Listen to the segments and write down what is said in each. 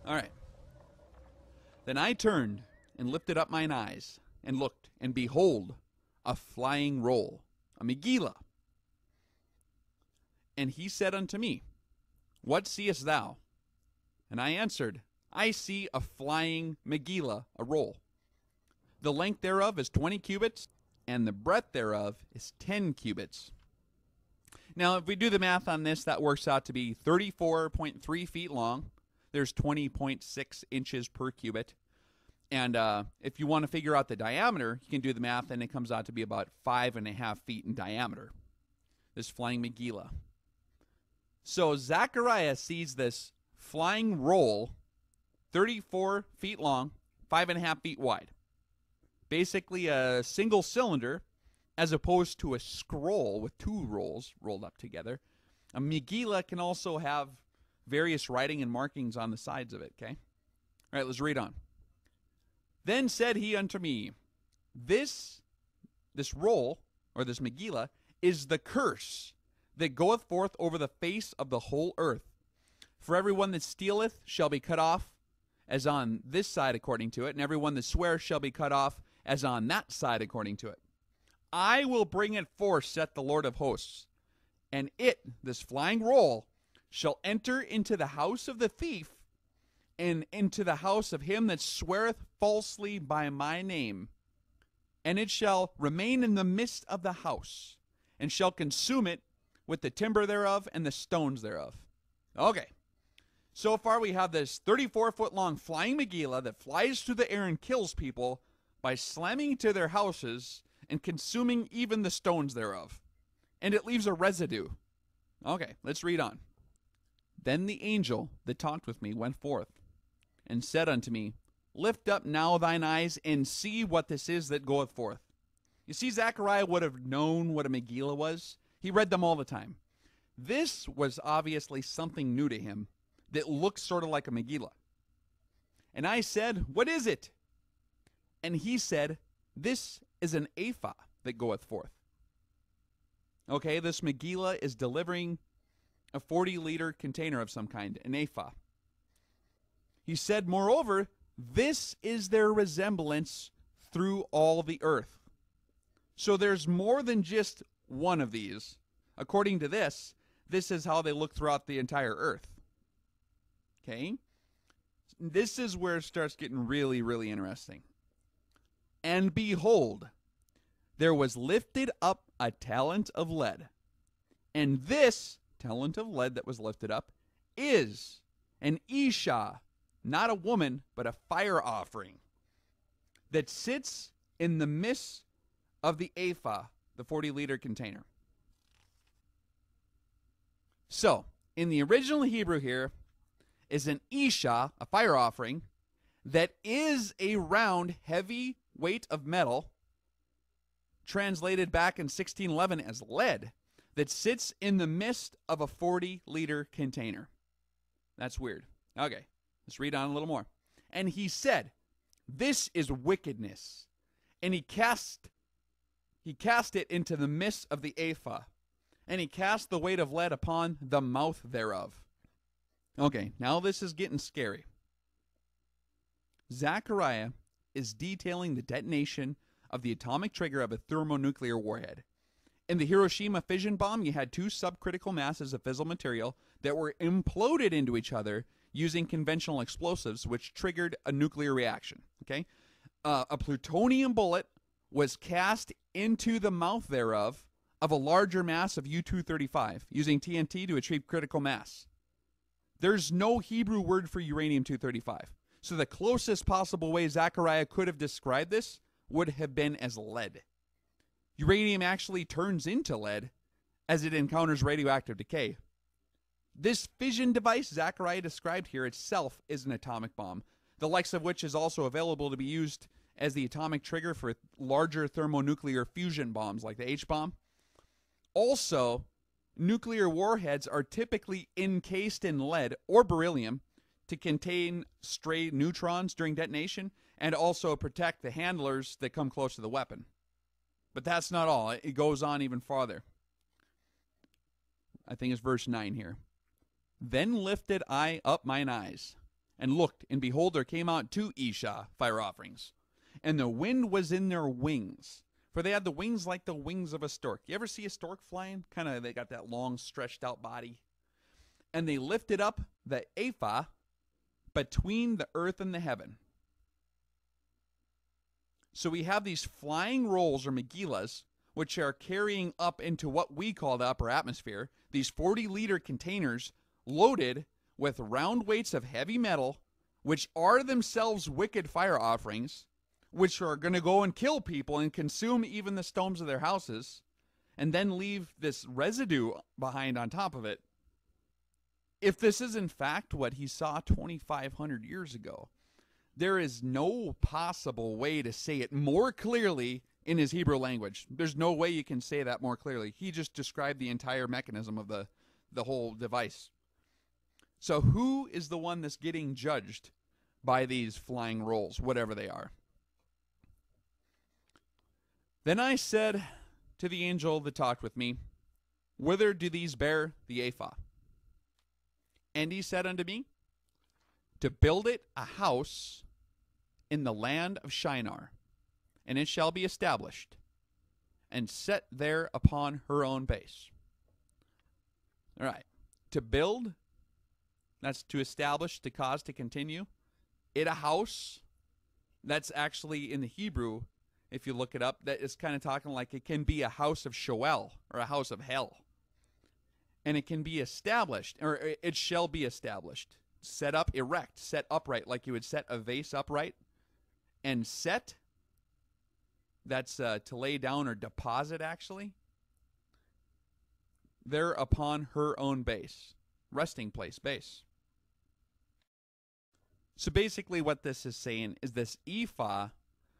All right. Then I turned and lifted up mine eyes and looked, and behold, a flying roll, a Megillah. And he said unto me, What seest thou? And I answered, I see a flying Megillah, a roll. The length thereof is 20 cubits, and the breadth thereof is 10 cubits. Now, if we do the math on this, that works out to be 34.3 feet long. There's 20.6 inches per cubit. And if you want to figure out the diameter, you can do the math, and it comes out to be about 5.5 feet in diameter. This flying Megillah. So Zacharia sees this flying roll, 34 feet long, 5.5 feet wide. Basically a single cylinder, as opposed to a scroll with two rolls rolled up together. A Megillah can also have various writing and markings on the sides of it, okay? All right, let's read on. Then said he unto me, This roll, or this Megillah, is the curse that goeth forth over the face of the whole earth. For every one that stealeth shall be cut off, as on this side according to it, and every one that sweareth shall be cut off, as on that side according to it. I will bring it forth, saith the Lord of hosts, and it, this flying roll, shall enter into the house of the thief, and into the house of him that sweareth falsely by my name. And it shall remain in the midst of the house, and shall consume it with the timber thereof and the stones thereof. Okay. So far we have this 34-foot-long flying Megillah that flies through the air and kills people by slamming into their houses and consuming even the stones thereof. And it leaves a residue. Okay, let's read on. Then the angel that talked with me went forth, and said unto me, Lift up now thine eyes, and see what this is that goeth forth. You see, Zacharia would have known what a Megillah was. He read them all the time. This was obviously something new to him that looked sort of like a Megillah. And I said, What is it? And he said, This is an ephah that goeth forth. Okay, this Megillah is delivering a 40-liter container of some kind, an ephah. He said, Moreover, this is their resemblance through all the earth. So there's more than just one of these. According to this is how they look throughout the entire earth. Okay? This is where it starts getting really, really interesting. And behold, there was lifted up a talent of lead. And this talent of lead that was lifted up is an Isha, not a woman, but a fire offering, that sits in the midst of the ephah, the 40-liter container. So, in the original Hebrew here is an Isha, a fire offering, that is a round, heavy weight of metal, translated back in 1611 as lead, that sits in the midst of a 40-liter container. That's weird. Okay, let's read on a little more. And he said, This is wickedness. And he cast it into the midst of the ephah, and he cast the weight of lead upon the mouth thereof. Okay, now this is getting scary. Zacharia is detailing the detonation of the atomic trigger of a thermonuclear warhead. In the Hiroshima fission bomb, you had two subcritical masses of fissile material that were imploded into each other using conventional explosives, which triggered a nuclear reaction. Okay, a plutonium bullet was cast into the mouth thereof of a larger mass of U-235 using TNT to achieve critical mass. There's no Hebrew word for uranium-235. So the closest possible way Zacharia could have described this would have been as lead. Uranium actually turns into lead as it encounters radioactive decay. This fission device Zacharia described here itself is an atomic bomb, the likes of which is also available to be used as the atomic trigger for larger thermonuclear fusion bombs like the H-bomb. Also, nuclear warheads are typically encased in lead or beryllium to contain stray neutrons during detonation and also protect the handlers that come close to the weapon. But that's not all. It goes on even farther. I think it's verse 9 here. Then lifted I up mine eyes, and looked, and behold, there came out 2 ephah fire offerings. And the wind was in their wings, for they had the wings like the wings of a stork. You ever see a stork flying? Kind of, they got that long, stretched out body. And they lifted up the ephah between the earth and the heaven. So we have these flying rolls, or Megillas, which are carrying up into what we call the upper atmosphere, these 40-liter containers loaded with round weights of heavy metal, which are themselves wicked fire offerings, which are going to go and kill people and consume even the stones of their houses, and then leave this residue behind on top of it. If this is in fact what he saw 2,500 years ago, there is no possible way to say it more clearly in his Hebrew language. There's no way you can say that more clearly. He just described the entire mechanism of the whole device. So who is the one that's getting judged by these flying rolls, whatever they are? Then I said to the angel that talked with me, whither do these bear the ephah? And he said unto me, to build it a house in the land of Shinar, and it shall be established, and set there upon her own base. All right. To build, that's to establish, to cause, to continue. It a house, that's actually in the Hebrew, if you look it up, that is kind of talking like it can be a house of Sheol, or a house of hell. And it can be established, or it shall be established. Set up, erect, set upright, like you would set a vase upright. And set, that's to lay down or deposit, actually. There upon her own base. Resting place, base. So basically what this is saying is this ephah,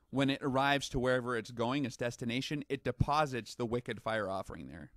when it arrives to wherever it's going, its destination, it deposits the wicked fire offering there.